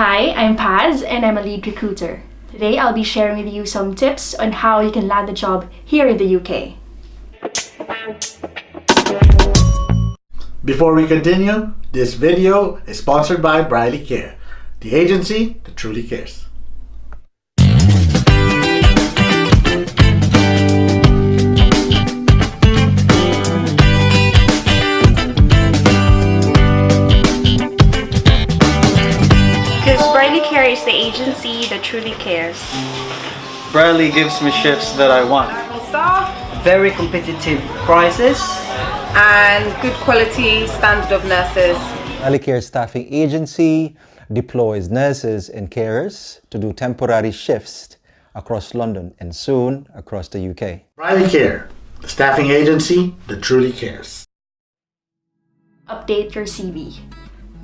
Hi, I'm Paz and I'm a lead recruiter. Today I'll be sharing with you some tips on how you can land a job here in the UK. Before we continue, this video is sponsored by Briley Care, the agency that truly cares. Briley Care is the agency that truly cares. Briley gives me shifts that I want. Staff, very competitive prices, and good quality standard of nurses. Briley Care Staffing Agency deploys nurses and carers to do temporary shifts across London and soon across the UK. Briley Care, the staffing agency that truly cares. Update your CV.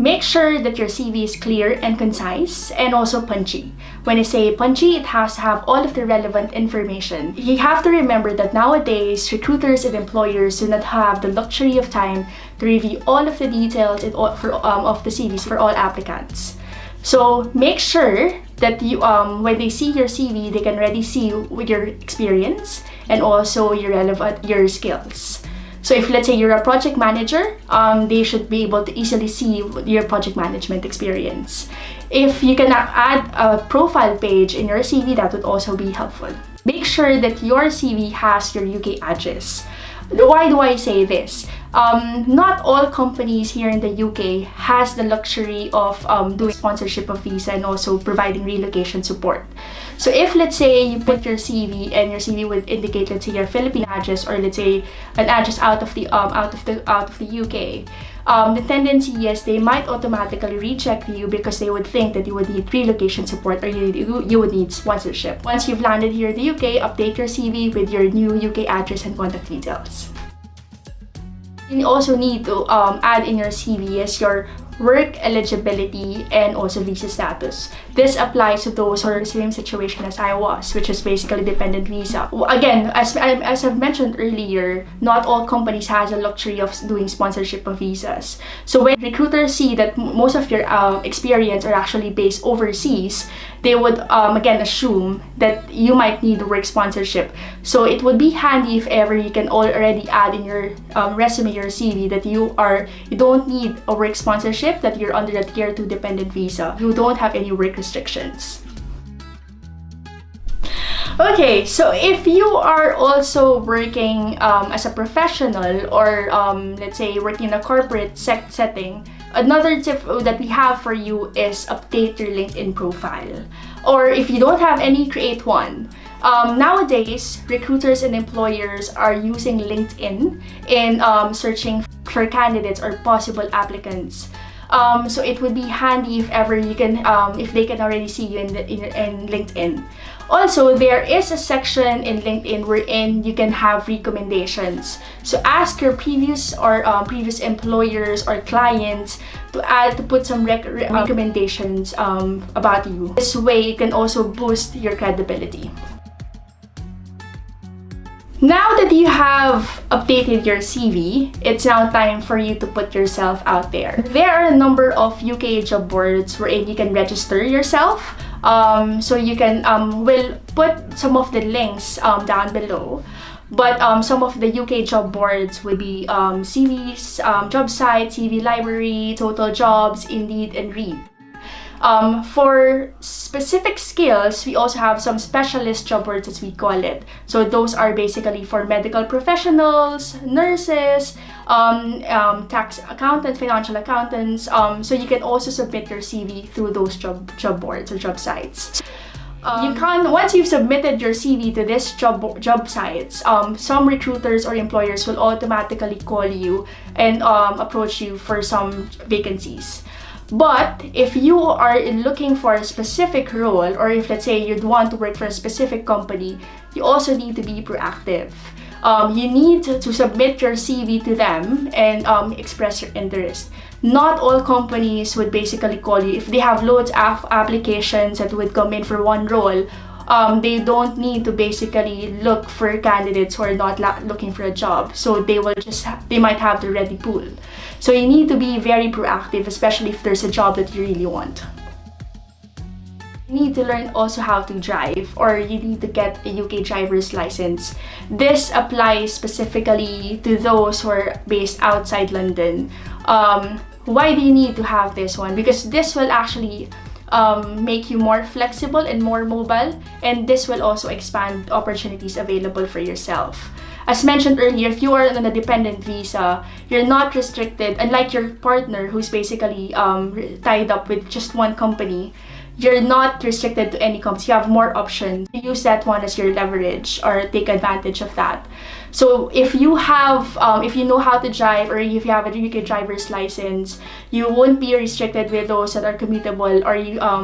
Make sure that your CV is clear and concise and also punchy. When I say punchy, it has to have all of the relevant information. You have to remember that nowadays, recruiters and employers do not have the luxury of time to review all of the details of the CVs for all applicants. So make sure that when they see your CV, they can already see your experience and also your skills. So if let's say you're a project manager, they should be able to easily see your project management experience. If you can add a profile page in your CV, that would also be helpful. Make sure that your CV has your UK address. Why do I say this? Not all companies here in the UK has the luxury of doing sponsorship of visa and also providing relocation support. So if let's say you put your CV and your CV would indicate let's say your Philippine address or let's say an address out of the UK, the tendency is they might automatically reject you because they would think that you would need relocation support or you would need sponsorship. Once you've landed here in the UK, update your CV with your new UK address and contact details. You also need to add in your CV is your work eligibility and also visa status. This applies to those who are in the same situation as I was, which is basically dependent visa. Again, as I've mentioned earlier, not all companies has a luxury of doing sponsorship of visas. So when recruiters see that most of your experience are actually based overseas, they would again assume that you might need work sponsorship. So it would be handy if ever you can already add in your resume, your CV, that you don't need a work sponsorship, that you're under a Tier 2 dependent visa. You don't have any work restrictions. Okay, so if you are also working as a professional or let's say working in a corporate setting, another tip that we have for you is update your LinkedIn profile. Or if you don't have any, create one. Nowadays, recruiters and employers are using LinkedIn in searching for candidates or possible applicants. So it would be handy if ever you can, if they can already see you in LinkedIn. Also, there is a section in LinkedIn wherein you can have recommendations. So ask your previous employers or clients to put some recommendations about you. This way, you can also boost your credibility. Now that you have updated your CV, it's now time for you to put yourself out there. There are a number of UK job boards wherein you can register yourself. So you can, we'll put some of the links down below. But some of the UK job boards will be CVs, job site, CV library, total jobs, Indeed, and Reed. For specific skills, we also have some specialist job boards, as we call it. So those are basically for medical professionals, nurses, tax accountants, financial accountants. So you can also submit your CV through those job boards or job sites. Once you've submitted your CV to this job sites, some recruiters or employers will automatically call you and approach you for some vacancies. But if you are looking for a specific role, or if let's say you'd want to work for a specific company, you also need to be proactive. You need to submit your CV to them and express your interest. Not all companies would basically call you. If they have loads of applications that would come in for one role, they don't need to basically look for candidates who are not looking for a job. So they might have the ready pool. So you need to be very proactive, especially if there's a job that you really want. You need to learn also how to drive, or you need to get a UK driver's license. This applies specifically to those who are based outside London. Why do you need to have this one? Because this will actually make you more flexible and more mobile, and this will also expand opportunities available for yourself. As mentioned earlier, if you are on a dependent visa, you're not restricted, unlike your partner who's basically tied up with just one company. You're not restricted to any companies. You have more options. You use that one as your leverage or take advantage of that. So if you have, if you know how to drive, or if you have a UK driver's license, you won't be restricted with those that are commutable or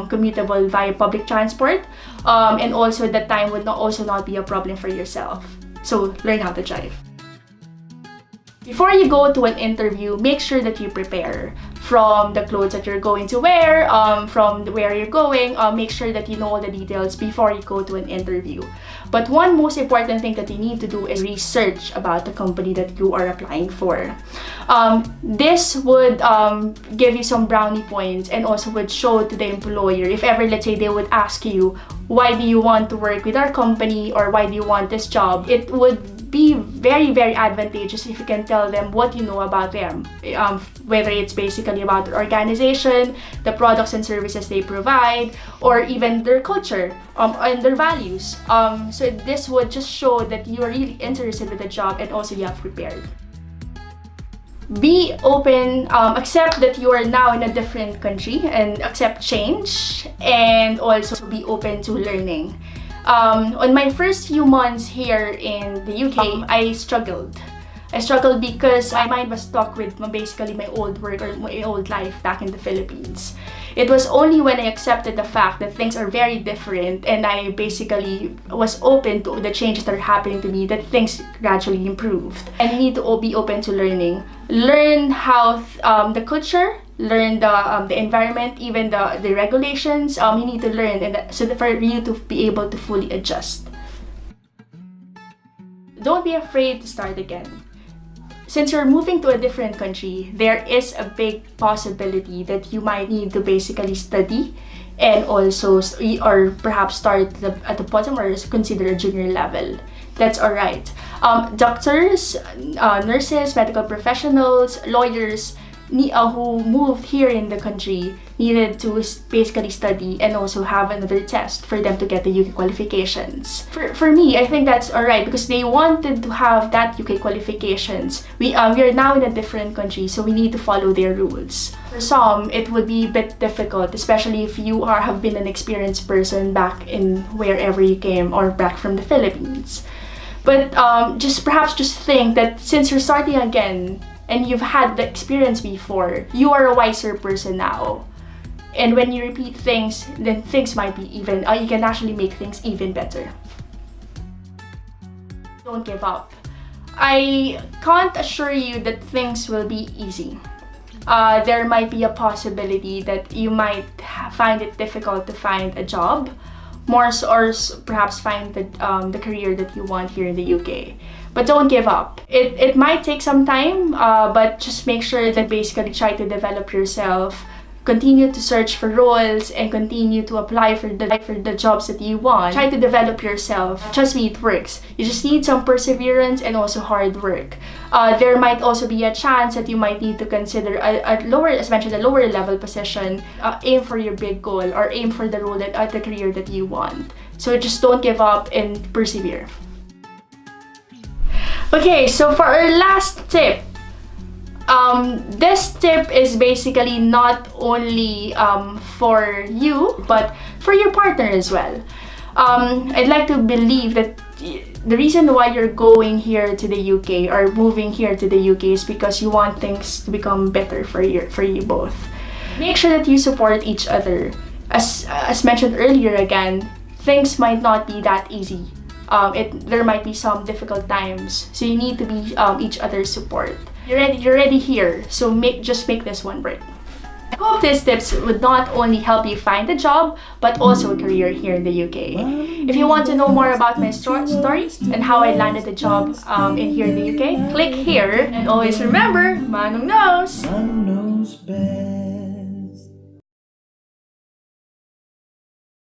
commutable via public transport. And also that time would also not be a problem for yourself. So learn how to drive. Before you go to an interview, make sure that you prepare from the clothes that you're going to wear, from where you're going. Make sure that you know all the details before you go to an interview. But one most important thing that you need to do is research about the company that you are applying for. This would give you some brownie points, and also would show to the employer, if ever, let's say, they would ask you, why do you want to work with our company, or why do you want this job? It would be very, very advantageous if you can tell them what you know about them, whether it's basically about their organization, the products and services they provide, or even their culture and their values. So this would just show that you're really interested with the job, and also you have prepared. Be open, accept that you are now in a different country, and accept change, and also be open to learning. On my first few months here in the UK, I struggled. I struggled because my mind was stuck with basically my old work or my old life back in the Philippines. It was only when I accepted the fact that things are very different, and I basically was open to the changes that are happening to me, that things gradually improved. And you need to be open to learning. Learn how the culture, learn the environment, even the regulations. You need to learn, and so for you to be able to fully adjust. Don't be afraid to start again. Since you're moving to a different country, there is a big possibility that you might need to basically study, and also or perhaps start at the bottom, or consider a junior level. That's alright. Doctors, nurses, medical professionals, lawyers who moved here in the country needed to basically study and also have another test for them to get the UK qualifications. For me, I think that's alright, because they wanted to have that UK qualifications. We are now in a different country, so we need to follow their rules. For some, it would be a bit difficult, especially if you have been an experienced person back in wherever you came, or back from the Philippines. But perhaps just think that since you're starting again, and you've had the experience before, you are a wiser person now. And when you repeat things, then things might be even, you can actually make things even better. Don't give up. I can't assure you that things will be easy. There might be a possibility that you might find it difficult to find a job, or perhaps find the career that you want here in the UK. But don't give up. It might take some time, but just make sure that basically try to develop yourself, continue to search for roles, and continue to apply for the jobs that you want. Try to develop yourself. Trust me, it works. You just need some perseverance and also hard work. There might also be a chance that you might need to consider a lower, as mentioned, a lower level position. Aim for your big goal, or aim for the role the career that you want. So just don't give up and persevere. Okay, so for our last tip, this tip is basically not only for you, but for your partner as well. I'd like to believe that the reason why you're going here to the UK, or moving here to the UK, is because you want things to become better for you both. Make sure that you support each other. As mentioned earlier again, things might not be that easy. There might be some difficult times, so you need to be each other's support. You're ready here, so just make this one break. I hope these tips would not only help you find a job, but also a career here in the UK. If you want to know more about my story and how I landed a job here in the UK, click here, and always remember, Manong knows. Manong knows best.